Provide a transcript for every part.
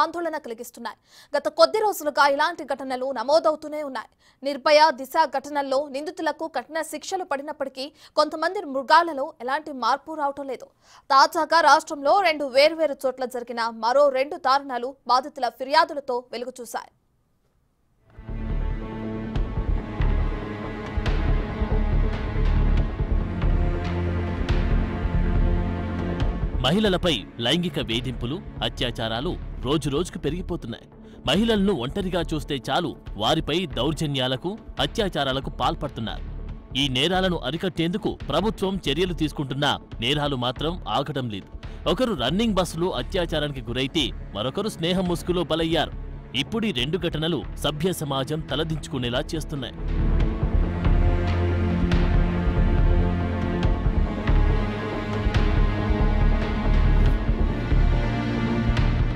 ఆందోళన కలిగిస్తున్నాయి. గత కొద్ది రోజులుగా ఇలాంటి ఘటనలు నమోదవుతూనే ఉన్నాయి. నిర్భయ, దిశ ఘటనల్లో నిందితులకు కఠిన శిక్షలు పడినప్పటికీ కొంతమంది మృగాలలో ఎలాంటి మార్పు రావటం లేదు. తాజాగా రాష్ట్రంలో 2 వేర్వేరు చోట్ల జరిగిన మరో 2 దారుణాలు బాధితుల ఫిర్యాదులతో వెలుగు చూశాయి. మహిళలపై లైంగిక వేధింపులు, అత్యాచారాలు రోజురోజుకు పెరిగిపోతున్నాయి. మహిళలను ఒంటరిగా చూస్తే చాలు వారిపై దౌర్జన్యాలకు, అత్యాచారాలకు పాల్పడుతున్నారు. ఈ నేరాలను అరికట్టేందుకు ప్రభుత్వం చర్యలు తీసుకుంటున్నా నేరాలు మాత్రం ఆగటం లేదు. ఒకరు రన్నింగ్ బస్సులో అత్యాచారానికి గురైతే మరొకరు స్నేహం ముసుగులో బలయ్యారు. ఇప్పుడు ఈ 2 ఘటనలు సభ్య సమాజం తలదించుకునేలా చేస్తున్నాయి.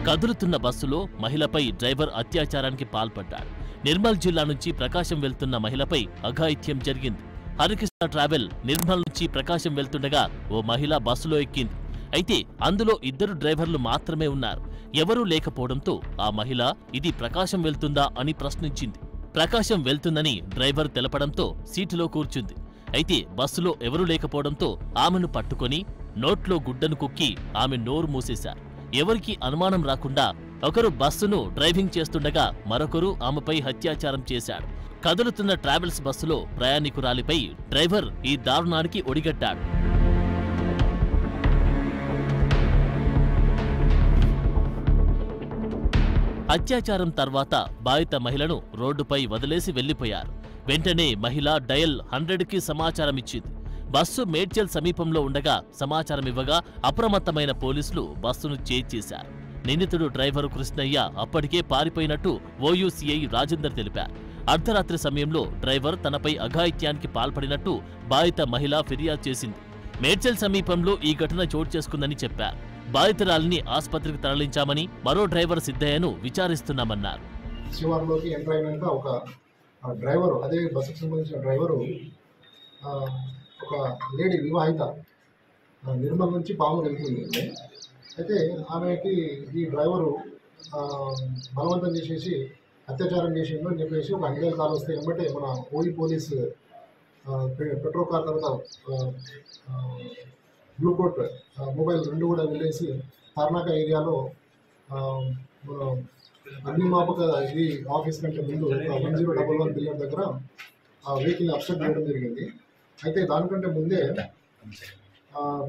కదులుతున్న బస్సులో మహిళపై డ్రైవర్ అత్యాచారానికి పాల్పడ్డాడు. నిర్మల్ జిల్లా నుంచి ప్రకాశం వెళ్తున్న మహిళపై అఘాయిత్యం జరిగింది. హరికృష్ణ ట్రావెల్ నిర్మల్ నుంచి ప్రకాశం వెళ్తుండగా ఓ మహిళ బస్సులో ఎక్కింది. అయితే అందులో 2 డ్రైవర్లు మాత్రమే ఉన్నారు. ఎవరూ లేకపోవడంతో ఆ మహిళ ఇది ప్రకాశం వెళ్తుందా అని ప్రశ్నించింది. ప్రకాశం వెళ్తుందని డ్రైవర్ తెలపడంతో సీటులో కూర్చుంది. అయితే బస్సులో ఎవరూ లేకపోవడంతో ఆమెను పట్టుకొని నోట్లో గుడ్డను కుక్కి ఆమె నోరు మూసేశారు. ఎవరికీ అనుమానం రాకుండా ఒకరు బస్సును డ్రైవింగ్ చేస్తుండగా మరొకరు ఆమెపై అత్యాచారం చేశాడు. కదులుతున్న ట్రావెల్స్ బస్సులో ప్రయాణికురాలిపై డ్రైవర్ ఈ దారుణానికి ఒడిగట్టాడు. అత్యాచారం తర్వాత బాధిత మహిళను రోడ్డుపై వదిలేసి వెళ్లిపోయారు. వెంటనే మహిళ డయల్ 100కి సమాచారం ఇచ్చింది. బస్సు మేడ్చల్ సమీపంలో ఉండగా సమాచారం ఇవ్వగా అప్రమత్తమైన పోలీసులు బస్సును చేశారు. నిందితుడు డ్రైవరు కృష్ణయ్య అప్పటికే పారిపోయినట్టు ఓయూసీఐ రాజేందర్ తెలిపారు. అర్ధరాత్రి సమయంలో డ్రైవర్ తనపై అఘాయిత్యానికి పాల్పడినట్టు బాధిత మహిళ ఫిర్యాదు చేసింది. మేడ్చల్ సమీపంలో ఈ ఘటన చోటు చేసుకుందని చెప్పారు. బాధితురాలిని ఆసుపత్రికి తరలించామని, మరో డ్రైవర్ సిద్ధయ్యను విచారిస్తున్నామన్నారు. శివార్లోకి ఎంటర్ అయినాక ఒక డ్రైవరు, అదే బస్సుకు సంబంధించిన డ్రైవరు, ఒక లేడీ వివాహిత నిర్మల్ నుంచి పాము వెళ్తుంది. అయితే ఆమెకి ఈ డ్రైవరు బలవంతం చేసేసి అత్యాచారం చేసిండు అని చెప్పేసి ఒక 5,000 కాల్ వస్తే వెంబటే మన ఓయి పోలీస్ పెట్రోల్ కార్ తర్వాత బ్లూ కోట్ మొబైల్ 2 కూడా వెళ్ళేసి తార్నాక ఏరియాలో మన అగ్నిమాపక ఇది ఆఫీస్ కంటే ముందు 1011 బిలియన్ దగ్గర ఆ వెహికల్ని అబ్స్ట్రక్ట్ చేయడం జరిగింది. అయితే దానికంటే ముందే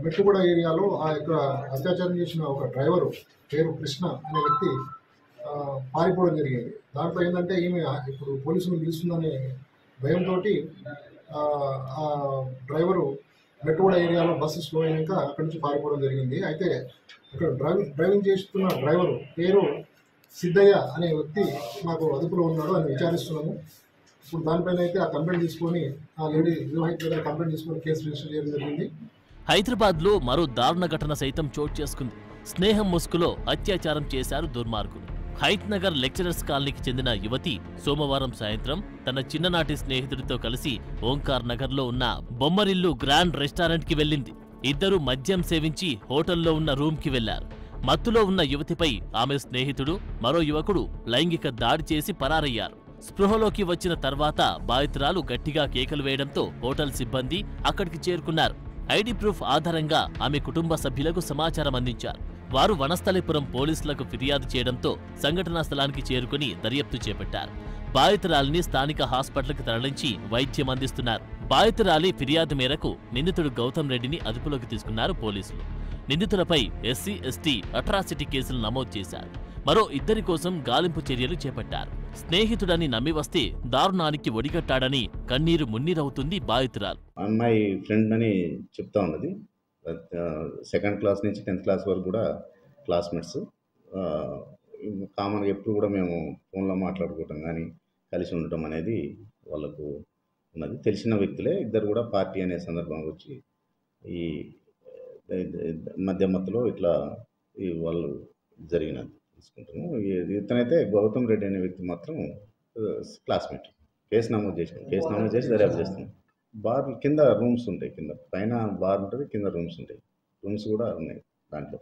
మెట్టుగూడ ఏరియాలో ఆ యొక్క అత్యాచారం చేసిన ఒక డ్రైవరు పేరు కృష్ణ అనే వ్యక్తి పారిపోవడం జరిగింది. దాంట్లో ఏంటంటే ఈమె ఇప్పుడు పోలీసులు పిలుస్తుందనే భయంతో ఆ డ్రైవరు మెట్టుగూడ ఏరియాలో బస్సు స్లో అయినాక అక్కడి నుంచి పారిపోవడం జరిగింది. అయితే అక్కడ డ్రైవింగ్ చేస్తున్న డ్రైవరు పేరు సిద్ధయ్య అనే వ్యక్తి మాకు అదుపులో ఉన్నాడు అని విచారిస్తున్నాము. ఇప్పుడు దానిపైన అయితే ఆ కంప్లైంట్ తీసుకొని ఆ లేడీ వివాహిత కంప్లైంట్ తీసుకొని కేసు రిజిస్టర్ చేయడం జరిగింది. హైదరాబాద్లో మరో దారుణ ఘటన సైతం చోటు చేసుకుంది. స్నేహం ముసుగులో అత్యాచారం చేశారు దుర్మార్గులు. హైత్ నగర్ లెక్చరర్స్ కాలనీకి చెందిన యువతి సోమవారం సాయంత్రం తన చిన్ననాటి స్నేహితుడితో కలిసి ఓంకార్ నగర్లో ఉన్న బొమ్మరిల్లు గ్రాండ్ రెస్టారెంట్కి వెళ్ళింది. ఇద్దరు మద్యం సేవించి హోటల్లో ఉన్న రూమ్కి వెళ్లారు. మత్తులో ఉన్న యువతిపై ఆమె స్నేహితుడు, మరో యువకుడు లైంగిక దాడి చేసి పరారయ్యారు. స్పృహలోకి వచ్చిన తర్వాత బాధితురాలు గట్టిగా కేకలు వేయడంతో హోటల్ సిబ్బంది అక్కడికి చేరుకున్నారు. ఐడి ప్రూఫ్ ఆధారంగా ఆమె కుటుంబ సభ్యులకు సమాచారం అందించారు. వారు వనస్థలిపురం పోలీసులకు ఫిర్యాదు చేయడంతో సంఘటనా స్థలానికి చేరుకుని దర్యాప్తు చేపట్టారు. బాధితురాలిని స్థానిక హాస్పిటల్కి తరలించి వైద్యం అందిస్తున్నారు. బాధితురాలి ఫిర్యాదు మేరకు నిందితుడు గౌతమ్ రెడ్డిని అదుపులోకి తీసుకున్నారు పోలీసులు. నిందితులపై ఎస్సీ, ఎస్టీ అట్రాసిటీ కేసులు నమోదు చేశారు. మరో 2 కోసం గాలింపు చర్యలు చేపట్టారు. స్నేహితుడని నమ్మి వస్తే దారుణానికి ఒడిగట్టాడని కన్నీరు మున్నీరవుతుంది బాధితురాలు. అమ్మాయి ఫ్రెండ్ అని చెప్తా ఉన్నది. 2nd క్లాస్ నుంచి 10th క్లాస్ వరకు కూడా క్లాస్మేట్స్. కామన్గా ఎప్పుడు కూడా మేము ఫోన్లో మాట్లాడుకోవటం కానీ కలిసి ఉండటం అనేది వాళ్ళకు ఉన్నది. తెలిసిన వ్యక్తులే, ఇద్దరు కూడా పార్టీ అనే సందర్భంగా వచ్చి ఈ మధ్యమత్తులో ఇట్లా వాళ్ళు జరిగినది తీసుకుంటాము. ఇతనైతే గౌతమ్ రెడ్డి అనే వ్యక్తి మాత్రం క్లాస్మేట్. కేసు నమోదు చేసి దర్యాప్తు చేస్తాం. బార్ కింద రూమ్స్ ఉంటాయి, కింద పైన బార్ ఉంటుంది, కింద రూమ్స్ ఉంటాయి. రూమ్స్ కూడా ఉన్నాయి దాంట్లో.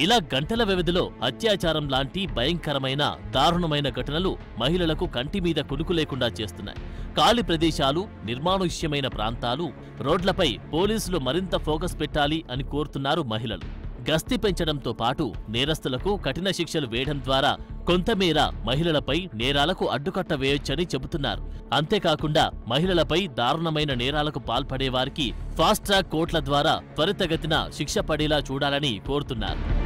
ఇలా గంటల వ్యవధిలో అత్యాచారం లాంటి భయంకరమైన దారుణమైన ఘటనలు మహిళలకు కంటి మీద కునుకు లేకుండా చేస్తున్నాయి. ఖాళీ ప్రదేశాలు, నిర్మానుష్యమైన ప్రాంతాలు, రోడ్లపై పోలీసులు మరింత ఫోకస్ పెట్టాలి అని కోరుతున్నారు మహిళలు. గస్తీ పెంచడంతో పాటు నేరస్తులకు కఠిన శిక్షలు వేయడం ద్వారా కొంతమేర మహిళలపై నేరాలకు అడ్డుకట్ట వేయొచ్చని చెబుతున్నారు. అంతేకాకుండా మహిళలపై దారుణమైన నేరాలకు పాల్పడే వారికి ఫాస్ట్ ట్రాక్ కోర్టుల ద్వారా త్వరితగతిన శిక్ష పడేలా చూడాలని కోరుతున్నారు.